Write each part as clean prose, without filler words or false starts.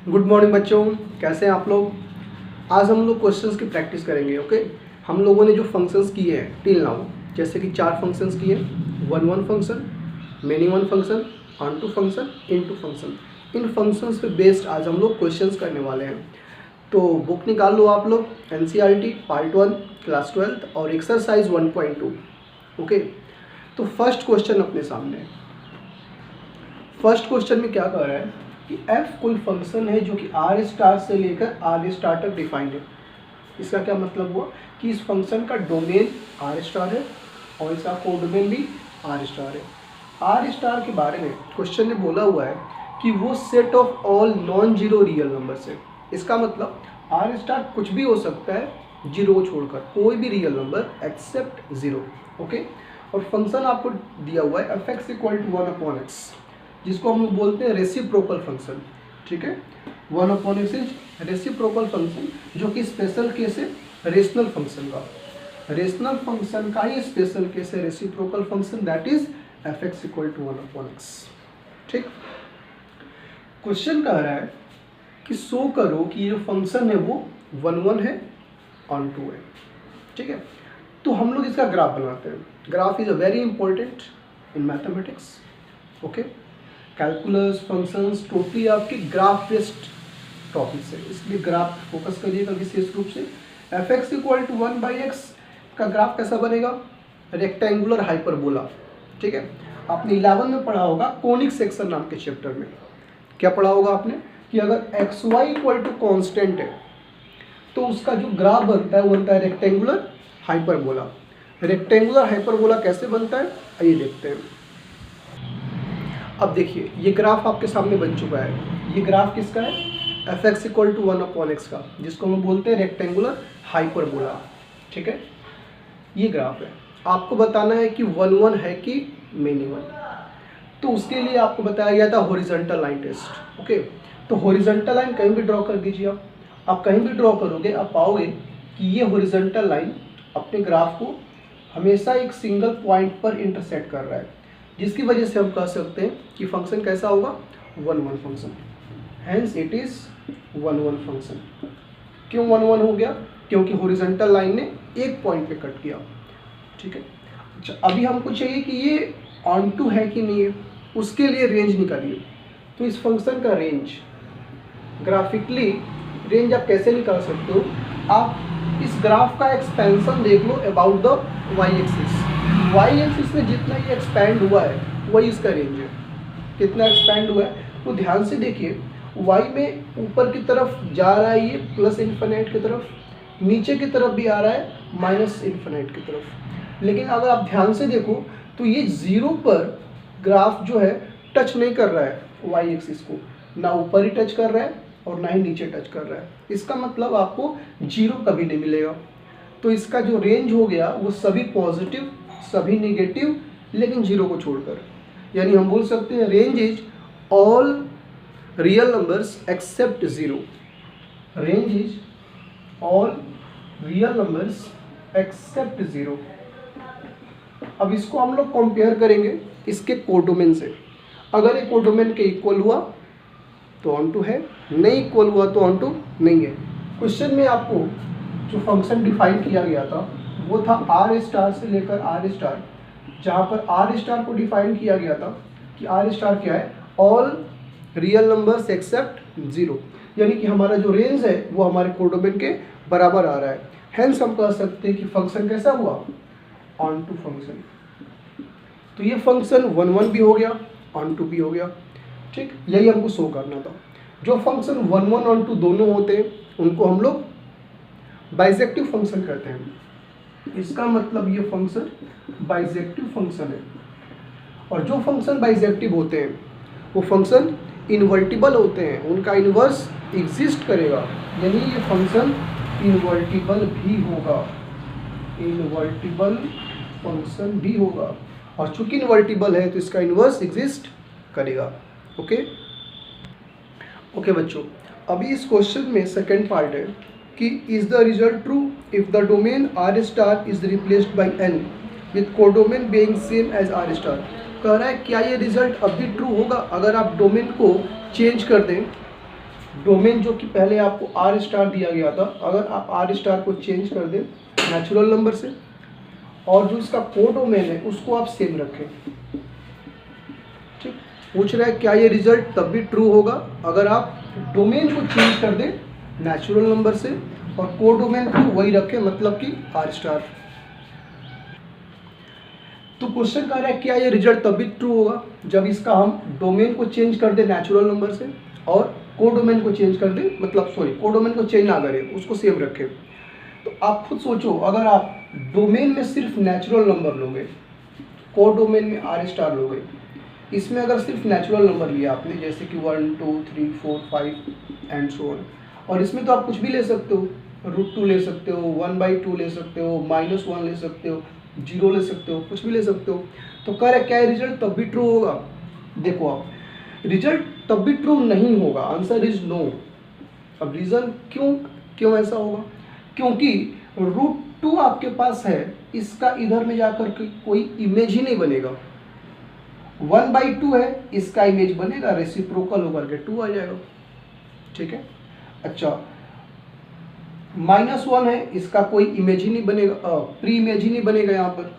Good morning बच्चों, कैसे हैं आप लोग। आज हम लोग क्वेश्चंस की प्रैक्टिस करेंगे। ओके, हम लोगों ने जो फंक्शंस किए हैं टिल नाउ, जैसे कि 4 फंक्शंस किए, one function, many one function, onto function, into function. इन फंक्शंस पे बेस्ड आज हम लोग क्वेश्चंस करने वाले हैं। तो बुक निकाल लो आप लोग, NCERT पार्ट 1 क्लास 12 और एक्सरसाइज 1.2। ओके, तो फर्स्ट क्वेश्चन अपने सामने है। फर्स्ट क्वेश्चन में क्या कह रहा है कि f कोई फंक्शन है जो कि r स्टार से लेकर r स्टार तक डिफाइंड है। इसका क्या मतलब हुआ कि इस फंक्शन का डोमेन r स्टार है और इसका कोडोमेन भी r स्टार है। r स्टार के बारे में क्वेश्चन ने बोला हुआ है कि वो set of all non zero real numbers है। इसका मतलब r स्टार कुछ भी हो सकता है जीरो को छोड़कर, कोई भी real number except zero. Okay, और फंक्शन आपको दिया हुआ है f(x = 1/x), जिसको हम लोग बोलते हैं रेसिप्रोकल फंक्शन। ठीक है, 1/x इज रेसिप्रोकल फंक्शन, जो कि स्पेशल केस है रेशनल फंक्शन का। रेशनल फंक्शन का ही स्पेशल केस है reciprocal function, that is f(x = 1/x). ठीक, क्वेश्चन कह रहा है कि शो करो कि ये फंक्शन है वो 1 है, ऑन 2 है। ठीक है, तो हम लोग इसका ग्राफ बनाते हैं। Graph is a very important in mathematics. Okay, calculus, functions totally आपके ग्राफ बेस्ड टॉपिक्स है, इसलिए ग्राफ फोकस करिएगा विशेष रूप से। f(x = 1/x) का ग्राफ कैसा बनेगा? Rectangular hyperbola. ठीक है, आपने 11 में पढ़ा होगा कोनिक सेक्शन नाम के चैप्टर में। क्या पढ़ा होगा आपने कि अगर xy = कांस्टेंट है तो उसका जो ग्राफ बनता है वो बनता है रेक्टेंगुलर हाइपरबोला। रेक्टेंगुलर हाइपरबोला कैसे बनता है आइए देखते हैं। अब देखिए, ये ग्राफ आपके सामने बन चुका है। ये ग्राफ किसका है? f(x = 1/x) का, जिसको हम बोलते हैं रेक्टेंगुलर हाइपरबोला। ठीक है, ये ग्राफ है। आपको बताना है कि 1 है कि मेनी वन। तो उसके लिए आपको बताया गया था हॉरिजॉन्टल लाइन टेस्ट। ओके, तो हॉरिजॉन्टल लाइन कहीं भी ड्रॉ कर दीजिए। आप कहीं भी ड्रॉ करोगे आप पाओगे कि ये हॉरिजॉन्टल लाइन अपने ग्राफ को हमेशा एक सिंगल पॉइंट पर इंटरसेक्ट कर रहा है, जिसकी वजह से हम कह सकते हैं कि फंक्शन कैसा होगा? 1 function. Hence it is 1 function. क्यों 1 हो गया? क्योंकि हॉरिजॉन्टल लाइन ने एक पॉइंट पे कट किया। ठीक है, अच्छा, अभी हमको चाहिए कि ये ऑन टू है कि नहीं है, उसके लिए रेंज निकालिए। तो इस फंक्शन का रेंज ग्राफिकली रेंज आप कैसे निकाल सकते हो? आप इस ग्राफ का एक्सपेंशन देख लो about the Y axis. Y axis में जितना ये एक्सपैंड हुआ है वही इसका रेंज है। कितना एक्सपैंड हुआ है तो ध्यान से देखिए, वाई में ऊपर की तरफ जा रहा है ये प्लस इन्फिनिट की तरफ, नीचे की तरफ भी आ रहा है माइनस इन्फिनिट की तरफ। लेकिन अगर आप ध्यान से देखो तो ये जीरो पर ग्राफ जो है टच नहीं कर रहा है वाई एक्सिस को, ना ऊपर ही टच कर रहा है और ना ही नीचे टच कर रहा है। इसका मतलब आपको जीरो कभी नहीं मिलेगा। तो इसका जो रेंज हो गया वो सभी पॉजिटिव, सभी नेगेटिव, लेकिन जीरो को छोड़कर। यानी हम बोल सकते हैं range is all real numbers except zero. Range is all real numbers except zero. अब इसको हम लोग कंपेयर करेंगे इसके कोडोमेन से। अगर ये कोडोमेन के इक्वल हुआ तो ऑन टू है, नहीं इक्वल हुआ तो ऑन टू नहीं है। क्वेश्चन में आपको जो फंक्शन डिफाइन किया गया था वो था r स्टार से लेकर r स्टार, जहाँ पर r स्टार को डिफाइन किया गया था कि r स्टार क्या है? All real numbers except zero. यानी कि हमारा जो रेंज है वो हमारे कोडोमेन के बराबर आ रहा है। हेंस हम कह सकते हैं कि फंक्शन कैसा हुआ? Onto function. तो ये फंक्शन 1 भी हो गया, ऑन टू भी हो गया। ठीक, यही हमको शो करना था। जो फंक्शन 1 ऑन टू दोनों होते हैं उनको हम लोग बाइजेक्टिव फंक्शन कहते हैं। इसका मतलब ये फंक्शन बाइजेक्टिव फंक्शन है। और जो फंक्शन बाइजेक्टिव होते हैं वो फंक्शन इन्वर्टिबल होते हैं, उनका इन्वर्स एग्जिस्ट करेगा। यानी ये फंक्शन इन्वर्टिबल भी होगा, इन्वर्टिबल फंक्शन भी होगा। और चूंकि इन्वर्टिबल है तो इसका इन्वर्स एग्जिस्ट करेगा। ओके ओके बच्चों, अभी इस क्वेश्चन में सेकंड पार्ट है कि is the result true if the domain r star is replaced by n with codomain being same as r star. कह रहा है क्या ये रिजल्ट अब भी ट्रू होगा अगर आप डोमेन को चेंज कर दें डोमेन जो कि पहले आपको आर स्टार दिया गया था, अगर आप आर स्टार को चेंज कर दें नेचुरल नंबर से, और जो इसका कोडोमेन है उसको आप सेम रखें। ठीक, पूछ रहा है क्या ये रिजल्ट तब भी ट्रू होगा अगर आप डोमेन को चेंज कर दें नेचुरल नंबर से और कोडोमेन को वही रखें, मतलब कि आर स्टार। तो क्वेश्चन कह रहा है क्या ये रिजल्ट तब भी ट्रू होगा जब इसका हम डोमेन को चेंज कर दें नेचुरल नंबर से और कोडोमेन को चेंज कर दें, मतलब सॉरी कोडोमेन को चेंज ना करें, उसको सेम रखें। तो आप खुद सोचो, अगर आप डोमेन में सिर्फ नेचुरल नंबर लोगे, कोडोमेन में आर स्टार लोगे, इसमें अगर सिर्फ नेचुरल नंबर लिया आपने जैसे कि 1 2 3 4 5 एंड सो ऑन, और इसमें तो आप कुछ भी ले सकते हो, √2 ले सकते हो, 1/2 ले सकते हो, -1 ले सकते हो, 0 ले सकते हो, कुछ भी ले सकते हो। तो कह रहे क्या रिजल्ट तब भी ट्रू होगा? देखो आप, रिजल्ट तब भी ट्रू नहीं होगा, आंसर इज नो। अब रीज़न क्यों ऐसा होगा? क्योंकि √2 आपके पास है, इसका इधर में जाकर के कोई इमेज ही नहीं बनेगा। 1/2 है, इसका इमेज बनेगा, रेसिप्रोकल होकर के 2 आ जाएगा। ठीक है, अच्छा -1 है, इसका कोई इमेज ही नहीं बनेगा, प्री इमेज ही नहीं बनेगा यहाँ पर।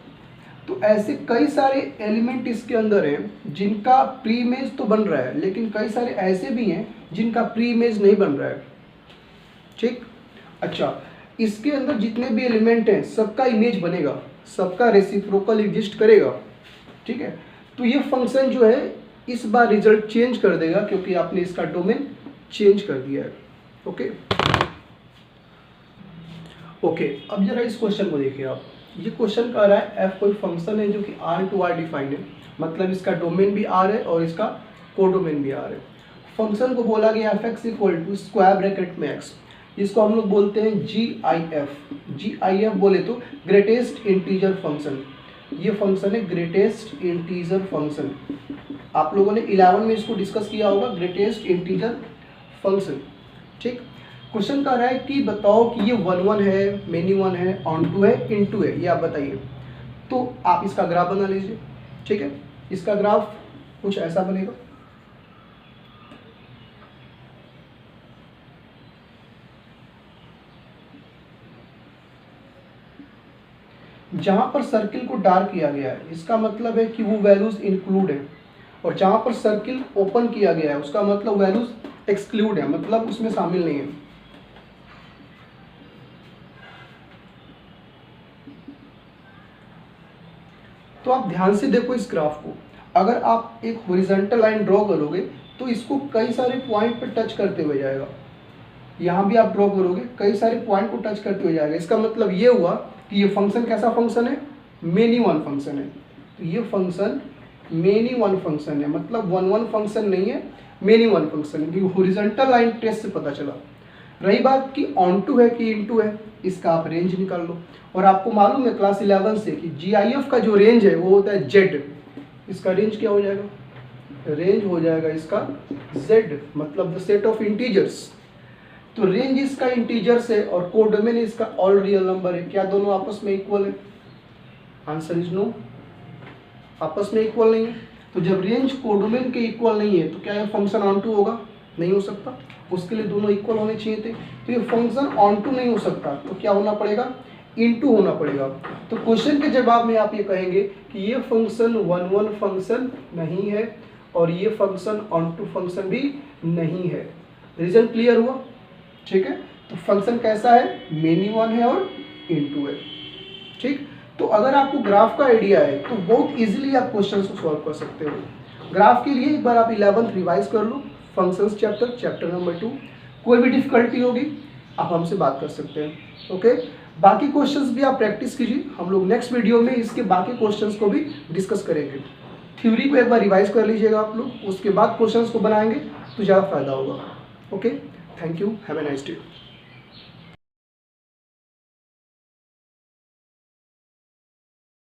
तो ऐसे कई सारे एलिमेंट इसके अंदर हैं जिनका प्री इमेज तो बन रहा है, लेकिन कई सारे ऐसे भी हैं जिनका प्री इमेज नहीं बन रहा है। ठीक, अच्छा इसके अंदर जितने भी एलिमेंट हैं सबका इमेज बनेगा, सबका रेसिप्रोकल एग्जिस्ट करेगा। ठीक है, तो ये फंक्शन जो है इस बार रिजल्ट चेंज कर देगा क्योंकि आपने इसका डोमेन चेंज कर दिया है। ओके ओके, अब जरा इस क्वेश्चन को देखिए आप। ये क्वेश्चन कह रहा है f कोई फंक्शन है जो कि R डिफाइन है, मतलब इसका डोमेन भी R है और इसका कोडोमेन भी R है। फंक्शन को बोला गया f(x) = स्क्वायर ब्रैकेट में x, इसको हम लोग बोलते हैं GIF बोले तो ग्रेटेस्ट इंटीजर फंक्शन। ये फंक्शन है ग्रेटेस्ट इंटीजर फंक्शन। आप लोगों ने 11 में इसको डिस्कस किया होगा, ग्रेटेस्ट इंटीजर फंक्शन। ठीक, क्वेश्चन कह रहा है कि बताओ कि ये 1 1 है, मेनी 1 है, ऑन टू है, इनटू है, ये आप बताइए। तो आप इसका ग्राफ बना लीजिए। ठीक है, इसका ग्राफ कुछ ऐसा बनेगा। जहां पर सर्किल को डार्क किया गया है इसका मतलब है कि वो वैल्यूज इंक्लूड है, और जहां पर सर्किल ओपन किया गया है उसका मतलब वैल्यूज एक्सक्लूड है, मतलब उसमें शामिल नहीं है। तो आप ध्यान से देखो इस ग्राफ को। अगर आप एक हॉरिजॉन्टल लाइन ड्रॉ करोगे तो इसको कई सारे पॉइंट पे टच करते हुए जाएगा। यहाँ भी आप ड्रॉ करोगे, कई सारे पॉइंट को टच करते हुए जाएगा। इसका मतलब ये हुआ कि ये फंक्शन कैसा फंक्शन है? मेनी वन फंक्शन है। तो ये फंक्शन मेनी वन फंक्शन है, मतलब 1 1 फंक्शन नहीं है, मेनी वन फंक्शन है, क्योंकि हॉरिजॉन्टल लाइन टेस्ट से पता चला। रही बात कि ऑन टू है कि इनटू है, इसका आप रेंज निकाल लो। और आपको मालूम है क्लास 11 से कि GIF का जो रेंज है वो होता है Z। इसका रेंज क्या हो जाएगा? रेंज हो जाएगा इसका Z, मतलब द सेट ऑफ इंटीजर्स। तो रेंज इसका इंटीजर्स है और कोडोमेन इसका ऑल रियल नंबर है। क्या दोनों आपस में इक्वल है? आंसर इज नो, आपस में इक्वल नहीं है। तो जब रेंज कोडोमेन के इक्वल नहीं है तो क्या ये फंक्शन ऑन टू होगा? नहीं हो सकता, उसके लिए दोनों इक्वल होने चाहिए थे। तो ये फंक्शन ऑन टू नहीं हो सकता, तो क्या होना पड़ेगा? इनटू होना पड़ेगा। तो क्वेश्चन के जवाब में आप ये कहेंगे कि ये फंक्शन 1 1 फंक्शन नहीं है और ये फंक्शन ऑन टू फंक्शन भी नहीं है। रीजन क्लियर हुआ? ठीक है, तो फंक्शन कैसा है? मेनी वन है और इनटू है। ठीक, तो अगर आपको ग्राफ का आइडिया है तो बहुत इजीली आप क्वेश्चंस को सॉल्व कर सकते हो। ग्राफ के लिए एक बार आप 11th रिवाइज कर लो, फंक्शंस चैप्टर नंबर 2। कोई भी डिफिकल्टी होगी आप हमसे बात कर सकते हैं। ओके, बाकी क्वेश्चंस भी आप प्रैक्टिस कीजिए। हम लोग नेक्स्ट वीडियो में इसके बाकी क्वेश्चंस को भी डिस्कस करेंगे। थ्योरी को एक बार रिवाइज कर लीजिएगा आप लोग, उसके बाद क्वेश्चंस को बनाएंगे तो ज़्यादा फायदा होगा। Okay, thank you, have a nice day.